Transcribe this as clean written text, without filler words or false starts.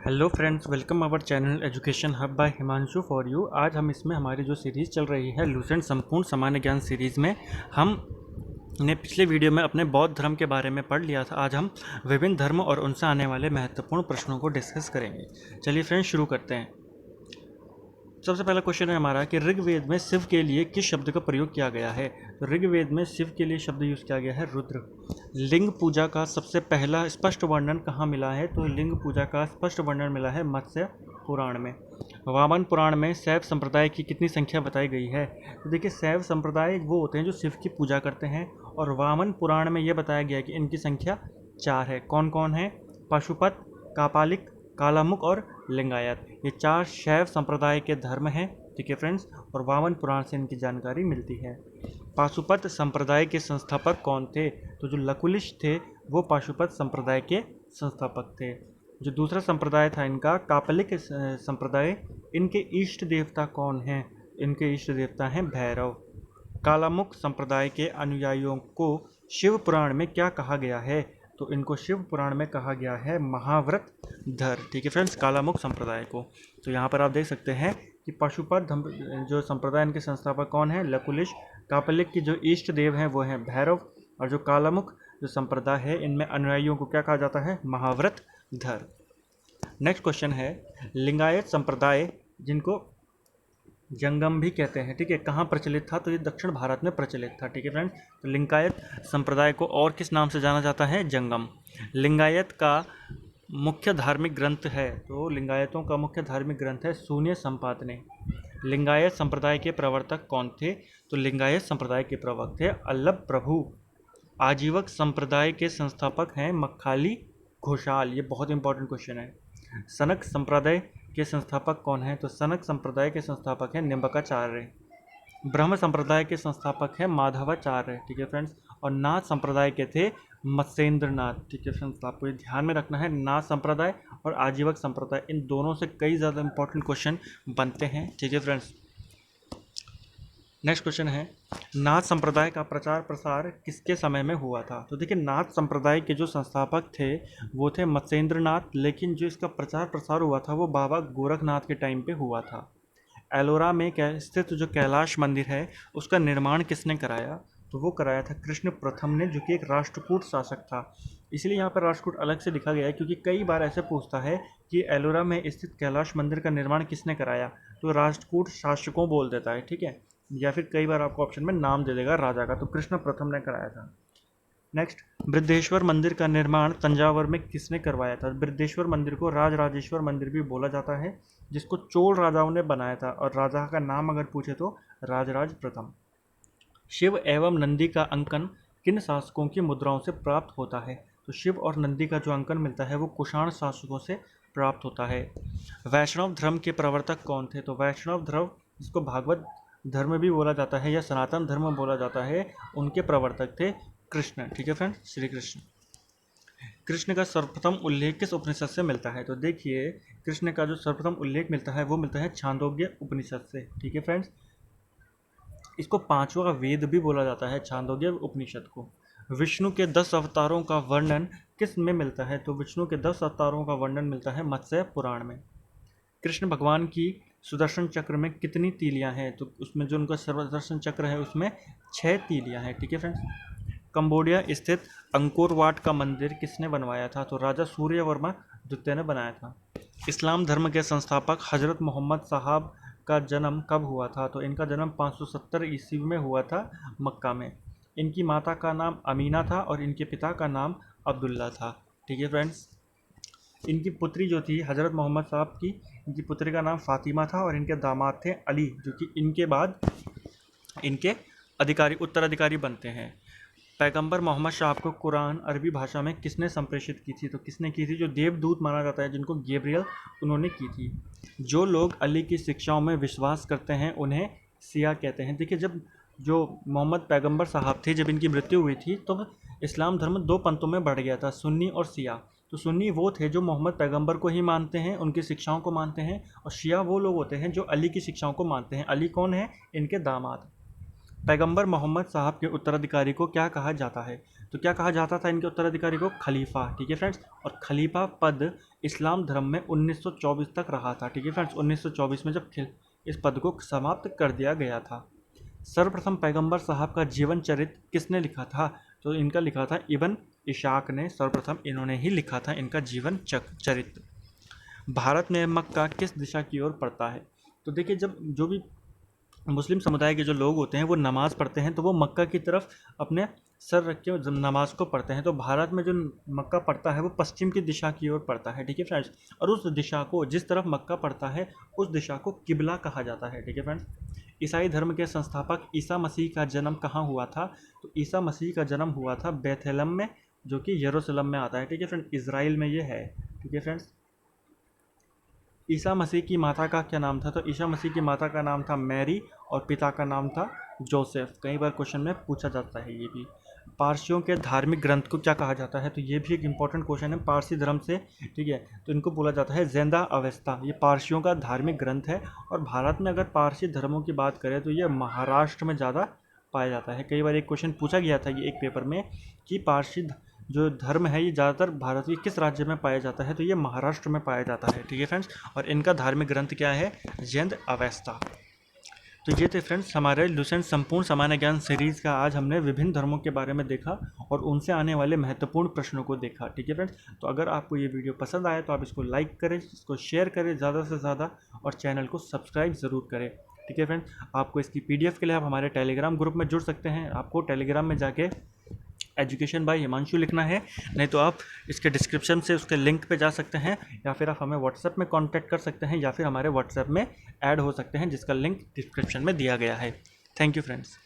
Hello friends, welcome our channel education hub by Himanshu for you. आज हम इसमें हमारी जो सीरीज़ चल रही है लूसेंट संपूर्ण सामान्य ज्ञान सीरीज़ में हम ने पिछले वीडियो में अपने बौद्ध धर्म के बारे में पढ़ लिया था। आज हम विभिन्न धर्म और उनसे आने वाले महत्वपूर्ण प्रश्नों को डिस्कस करेंगे। चलिए फ्रेंड्स, शुरू करते हैं। सबसे पहला क्वेश्चन है हमारा कि ऋग्वेद में शिव के लिए किस शब्द का प्रयोग किया गया है। तो ऋग्वेद में शिव के लिए शब्द यूज़ किया गया है रुद्र। लिंग पूजा का सबसे पहला स्पष्ट वर्णन कहाँ मिला है। तो लिंग पूजा का स्पष्ट वर्णन मिला है मत्स्य पुराण में। वामन पुराण में शैव संप्रदाय की कितनी संख्या बताई गई है। तो देखिए, शैव संप्रदाय वो होते हैं जो शिव की पूजा करते हैं, और वामन पुराण में ये बताया गया है कि इनकी संख्या 4 है। कौन कौन है? पाशुपत, कापालिक, कालामुख और लिंगायत। ये 4 शैव संप्रदाय के धर्म हैं। ठीक है फ्रेंड्स, और वामन पुराण से इनकी जानकारी मिलती है। पाशुपत संप्रदाय के संस्थापक कौन थे? तो जो लकुलिश थे वो पाशुपत संप्रदाय के संस्थापक थे। जो दूसरा संप्रदाय था इनका कापालिक संप्रदाय, इनके इष्ट देवता कौन हैं? इनके इष्ट देवता हैं भैरव। कालामुख संप्रदाय के अनुयायियों को शिव पुराण में क्या कहा गया है? तो इनको शिव पुराण में कहा गया है महाव्रत धर। ठीक है फ्रेंड्स, कालामुख संप्रदाय को। तो यहाँ पर आप देख सकते हैं कि पाशुपत जो संप्रदाय इनके संस्थापक कौन है? लकुलिश। कापालिक की जो इष्ट देव हैं वो हैं भैरव, और जो कालामुख जो संप्रदाय है इनमें अनुयायियों को क्या कहा जाता है? महाव्रत धर। नेक्स्ट क्वेश्चन है, लिंगायत संप्रदाय जिनको जंगम भी कहते हैं, ठीक है, कहाँ प्रचलित था? तो ये दक्षिण भारत में प्रचलित था। ठीक है फ्रेंड्स, तो लिंगायत संप्रदाय को और किस नाम से जाना जाता है? जंगम। लिंगायत का मुख्य धार्मिक ग्रंथ है। तो लिंगायतों का मुख्य धार्मिक ग्रंथ है शून्य संपादने। लिंगायत संप्रदाय के प्रवर्तक कौन थे? तो लिंगायत संप्रदाय के प्रवर्तक थे अल्लभ प्रभु। आजीवक संप्रदाय के संस्थापक हैं मक्खाली घोषाल। ये बहुत इंपॉर्टेंट क्वेश्चन है। सनक संप्रदाय के संस्थापक कौन हैं? तो सनक संप्रदाय के संस्थापक हैं निम्बकाचार्य। ब्रह्म संप्रदाय के संस्थापक हैं माधवाचार्य। ठीक है फ्रेंड्स, और नाथ संप्रदाय के थे मत्स्येंद्रनाथ। ठीक है फ्रेंड्स, आपको ये ध्यान में रखना है, नाथ संप्रदाय और आजीवक संप्रदाय, इन दोनों से कई ज़्यादा इंपॉर्टेंट क्वेश्चन बनते हैं। ठीक है फ्रेंड्स, नेक्स्ट क्वेश्चन है, नाथ संप्रदाय का प्रचार प्रसार किसके समय में हुआ था? तो देखिए, नाथ संप्रदाय के जो संस्थापक थे वो थे मत्स्येंद्रनाथ, लेकिन जो इसका प्रचार प्रसार हुआ था वो बाबा गोरखनाथ के टाइम पे हुआ था। एलोरा में स्थित जो कैलाश मंदिर है उसका निर्माण किसने कराया? तो वो कराया था कृष्ण प्रथम ने, जो कि एक राष्ट्रकूट शासक था। इसलिए यहाँ पर राष्ट्रकूट अलग से लिखा गया है, क्योंकि कई बार ऐसे पूछता है कि एलोरा में स्थित कैलाश मंदिर का निर्माण किसने कराया, तो राष्ट्रकूट शासकों बोल देता है। ठीक है, या फिर कई बार आपको ऑप्शन में नाम दे देगा राजा का, तो कृष्ण प्रथम ने कराया था। नेक्स्ट, बृद्धेश्वर मंदिर का निर्माण तंजावर में किसने करवाया था? बृद्धेश्वर मंदिर को राजराजेश्वर मंदिर भी बोला जाता है, जिसको चोल राजाओं ने बनाया था, और राजा का नाम अगर पूछे तो राजराज प्रथम। शिव एवं नंदी का अंकन किन शासकों की मुद्राओं से प्राप्त होता है? तो शिव और नंदी का जो अंकन मिलता है वो कुषाण शासकों से प्राप्त होता है। वैष्णव धर्म के प्रवर्तक कौन थे? तो वैष्णव धर्म, जिसको भागवत धर्म भी बोला जाता है या सनातन धर्म बोला जाता है, उनके प्रवर्तक थे कृष्ण। ठीक है फ्रेंड, श्री कृष्ण। कृष्ण का सर्वप्रथम उल्लेख किस उपनिषद से मिलता है? तो देखिए, कृष्ण का जो सर्वप्रथम उल्लेख मिलता है वो मिलता है छांदोग्य उपनिषद से। ठीक है फ्रेंड्स, इसको 5वां वेद भी बोला जाता है, छांदोग्य उपनिषद को। विष्णु के 10 अवतारों का वर्णन किस में मिलता है? तो विष्णु के 10 अवतारों का वर्णन मिलता है मत्स्य पुराण में। कृष्ण भगवान की सुदर्शन चक्र में कितनी तीलियां हैं? तो उसमें जो उनका सुदर्शन चक्र है उसमें 6 तीलियां हैं। ठीक है फ्रेंड्स, कंबोडिया स्थित अंकोर वाट का मंदिर किसने बनवाया था? तो राजा सूर्यवर्मा द्वितीय ने बनाया था। इस्लाम धर्म के संस्थापक हजरत मोहम्मद साहब का जन्म कब हुआ था? तो इनका जन्म 570 ईस्वी में हुआ था मक्का में। इनकी माता का नाम अमीना था और इनके पिता का नाम अब्दुल्ला था। ठीक है फ्रेंड्स, इनकी पुत्री जो थी हजरत मोहम्मद साहब की, इनकी पुत्री का नाम फातिमा था, और इनके दामाद थे अली, जो कि इनके बाद इनके उत्तराधिकारी बनते हैं। पैगंबर मोहम्मद साहब को कुरान अरबी भाषा में किसने संप्रेषित की थी? तो किसने की थी? जो देवदूत माना जाता है जिनको गैब्रियल, उन्होंने की थी। जो लोग अली की शिक्षाओं में विश्वास करते हैं उन्हें शिया कहते हैं। देखिए, जब जो मोहम्मद पैगंबर साहब थे, जब इनकी मृत्यु हुई थी तो इस्लाम धर्म 2 पंथों में बढ़ गया था, सुन्नी और शिया। तो सुन्नी वो थे जो मोहम्मद पैगंबर को ही मानते हैं, उनकी शिक्षाओं को मानते हैं, और शिया वो लोग होते हैं जो अली की शिक्षाओं को मानते हैं। अली कौन है? इनके दामाद। पैगंबर मोहम्मद साहब के उत्तराधिकारी को क्या कहा जाता है? तो क्या कहा जाता था इनके उत्तराधिकारी को? खलीफा। ठीक है फ्रेंड्स, और खलीफा पद इस्लाम धर्म में 1924 तक रहा था। ठीक है फ्रेंड्स, 1924 में जब इस पद को समाप्त कर दिया गया था। सर्वप्रथम पैगंबर साहब का जीवन चरित्र किसने लिखा था? तो इनका लिखा था इब्न इशाक ने, सर्वप्रथम इन्होंने ही लिखा था इनका जीवन चरित्र। भारत में मक्का किस दिशा की ओर पड़ता है? तो देखिए, जब जो भी मुस्लिम समुदाय के जो लोग होते हैं वो नमाज़ पढ़ते हैं तो वो मक्का की तरफ अपने सर रख के नमाज को पढ़ते हैं। तो भारत में जो मक्का पड़ता है वो पश्चिम की दिशा की ओर पड़ता है। ठीक है फ्रेंड्स, और उस दिशा को, जिस तरफ मक्का पड़ता है उस दिशा को किबला कहा जाता है। ठीक है फ्रेंड्स, ईसाई धर्म के संस्थापक ईसा मसीह का जन्म कहाँ हुआ था? तो ईसा मसीह का जन्म हुआ था बेथलेहम में, जो कि यरूशलेम में आता है। ठीक है फ्रेंड, इजराइल में ये है। ठीक है फ्रेंड्स, ईसा मसीह की माता का क्या नाम था? तो ईसा मसीह की माता का नाम था मैरी और पिता का नाम था जोसेफ। कई बार क्वेश्चन में पूछा जाता है ये भी। पारसियों के धार्मिक ग्रंथ को क्या कहा जाता है? तो ये भी एक इंपॉर्टेंट क्वेश्चन है पारसी धर्म से। ठीक है, तो इनको बोला जाता है ज़िंदा अवेस्ता। ये पारसियों का धार्मिक ग्रंथ है, और भारत में अगर पारसी धर्मों की बात करें तो ये महाराष्ट्र में ज़्यादा पाया जाता है। कई बार एक क्वेश्चन पूछा गया था ये एक पेपर में कि पारसी जो धर्म है ये ज़्यादातर भारत के किस राज्य में पाया जाता है? तो ये महाराष्ट्र में पाया जाता है। ठीक है फ्रेंड्स, और इनका धार्मिक ग्रंथ क्या है? ज़िंदा अवेस्ता। तो ये थे फ्रेंड्स हमारे लुसेंट संपूर्ण सामान्य ज्ञान सीरीज़ का। आज हमने विभिन्न धर्मों के बारे में देखा और उनसे आने वाले महत्वपूर्ण प्रश्नों को देखा। ठीक है फ्रेंड्स, तो अगर आपको ये वीडियो पसंद आए तो आप इसको लाइक करें, इसको शेयर करें ज़्यादा से ज़्यादा, और चैनल को सब्सक्राइब ज़रूर करें। ठीक है फ्रेंड्स, आपको इसकी PDF के लिए आप हमारे टेलीग्राम ग्रुप में जुड़ सकते हैं। आपको टेलीग्राम में जाके एजुकेशन बाय हिमांशु लिखना है, नहीं तो आप इसके डिस्क्रिप्शन से उसके लिंक पे जा सकते हैं, या फिर आप हमें व्हाट्सएप में कांटेक्ट कर सकते हैं, या फिर हमारे व्हाट्सएप में ऐड हो सकते हैं जिसका लिंक डिस्क्रिप्शन में दिया गया है। Thank you friends.